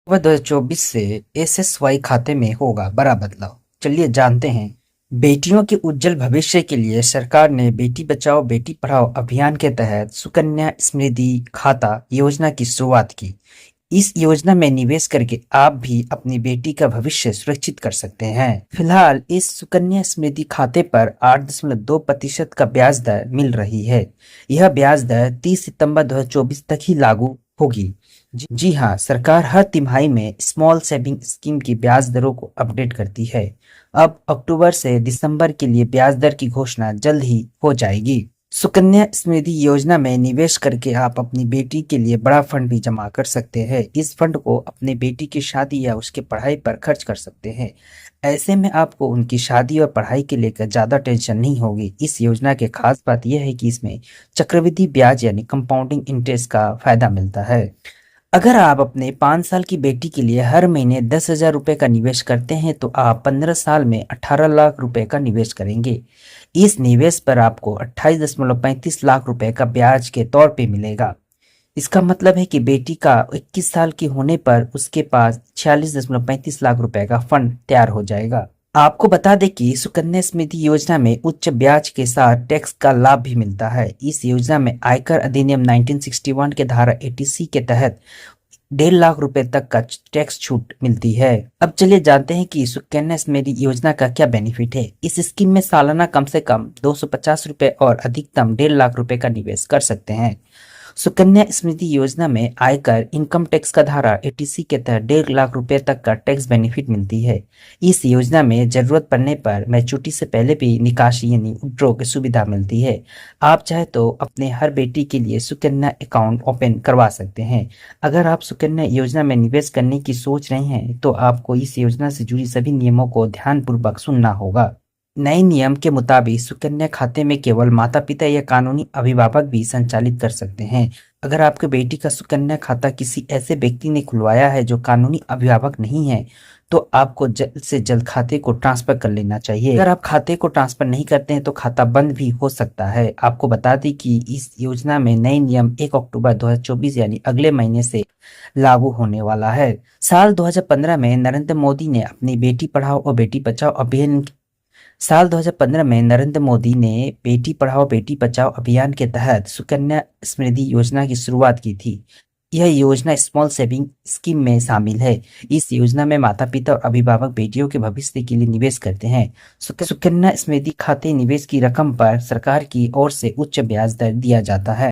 वह 2024 से एसएसवाई खाते में होगा बड़ा बदलाव। चलिए जानते हैं। बेटियों के उज्जवल भविष्य के लिए सरकार ने बेटी बचाओ बेटी पढ़ाओ अभियान के तहत सुकन्या समृद्धि खाता योजना की शुरुआत की। इस योजना में निवेश करके आप भी अपनी बेटी का भविष्य सुरक्षित कर सकते हैं। फिलहाल इस सुकन्या समृद्धि खाते पर 8.2% का ब्याज दर मिल रही है। यह ब्याज दर 30 सितंबर 2024 तक ही लागू होगी। जी हाँ, सरकार हर तिमाही में स्मॉल सेविंग स्कीम की ब्याज दरों को अपडेट करती है। अब अक्टूबर से दिसंबर के लिए ब्याज दर की घोषणा जल्द ही हो जाएगी। सुकन्या समृद्धि योजना में निवेश करके आप अपनी बेटी के लिए बड़ा फंड भी जमा कर सकते हैं। इस फंड को अपने बेटी की शादी या उसके पढ़ाई पर खर्च कर सकते हैं। ऐसे में आपको उनकी शादी और पढ़ाई के लेकर ज्यादा टेंशन नहीं होगी। इस योजना की खास बात यह है कि इसमें चक्रवृद्धि ब्याज यानी कंपाउंडिंग इंटरेस्ट का फायदा मिलता है। अगर आप अपने 5 साल की बेटी के लिए हर महीने 10,000 रुपए का निवेश करते हैं तो आप 15 साल में 18 लाख रुपए का निवेश करेंगे। इस निवेश पर आपको 28.35 लाख रुपए का ब्याज के तौर पे मिलेगा। इसका मतलब है कि बेटी का 21 साल की होने पर उसके पास 46.35 लाख रुपए का फंड तैयार हो जाएगा। आपको बता दें कि सुकन्या समृद्धि योजना में उच्च ब्याज के साथ टैक्स का लाभ भी मिलता है। इस योजना में आयकर अधिनियम 1961 के धारा 80C के तहत 1.5 लाख रुपए तक का टैक्स छूट मिलती है। अब चलिए जानते हैं कि सुकन्या समृद्धि योजना का क्या बेनिफिट है। इस स्कीम में सालाना कम से कम 250 रुपए और अधिकतम 1.5 लाख रुपए का निवेश कर सकते हैं। सुकन्या समृद्धि योजना में आयकर इनकम टैक्स का धारा 80C के तहत 1.5 लाख रुपए तक का टैक्स बेनिफिट मिलती है। इस योजना में जरूरत पड़ने पर मैच्योरिटी से पहले भी निकासी यानी विड्रॉ की सुविधा मिलती है। आप चाहे तो अपने हर बेटी के लिए सुकन्या अकाउंट ओपन करवा सकते हैं। अगर आप सुकन्या योजना में निवेश करने की सोच रहे हैं तो आपको इस योजना से जुड़ी सभी नियमों को ध्यानपूर्वक सुनना होगा। नए नियम के मुताबिक सुकन्या खाते में केवल माता पिता या कानूनी अभिभावक भी संचालित कर सकते हैं। अगर आपके बेटी का सुकन्या खाता किसी ऐसे व्यक्ति ने खुलवाया है जो कानूनी अभिभावक नहीं है तो आपको जल्द से जल्द खाते को ट्रांसफर कर लेना चाहिए। अगर आप खाते को ट्रांसफर नहीं करते हैं तो खाता बंद भी हो सकता है। आपको बता दें कि इस योजना में नए नियम 1 अक्टूबर 2024 यानी अगले महीने से लागू होने वाला है। साल 2015 में नरेंद्र मोदी ने अपनी बेटी पढ़ाओ और बेटी बचाओ अभियान साल 2015 में नरेंद्र मोदी ने बेटी पढ़ाओ बेटी बचाओ अभियान के तहत सुकन्या समृद्धि योजना की शुरुआत की थी। यह योजना स्मॉल सेविंग स्कीम में शामिल है। इस योजना में माता पिता और अभिभावक बेटियों के भविष्य के लिए निवेश करते हैं। सुकन्या समृद्धि खाते निवेश की रकम पर सरकार की ओर से उच्च ब्याज दर दिया जाता है।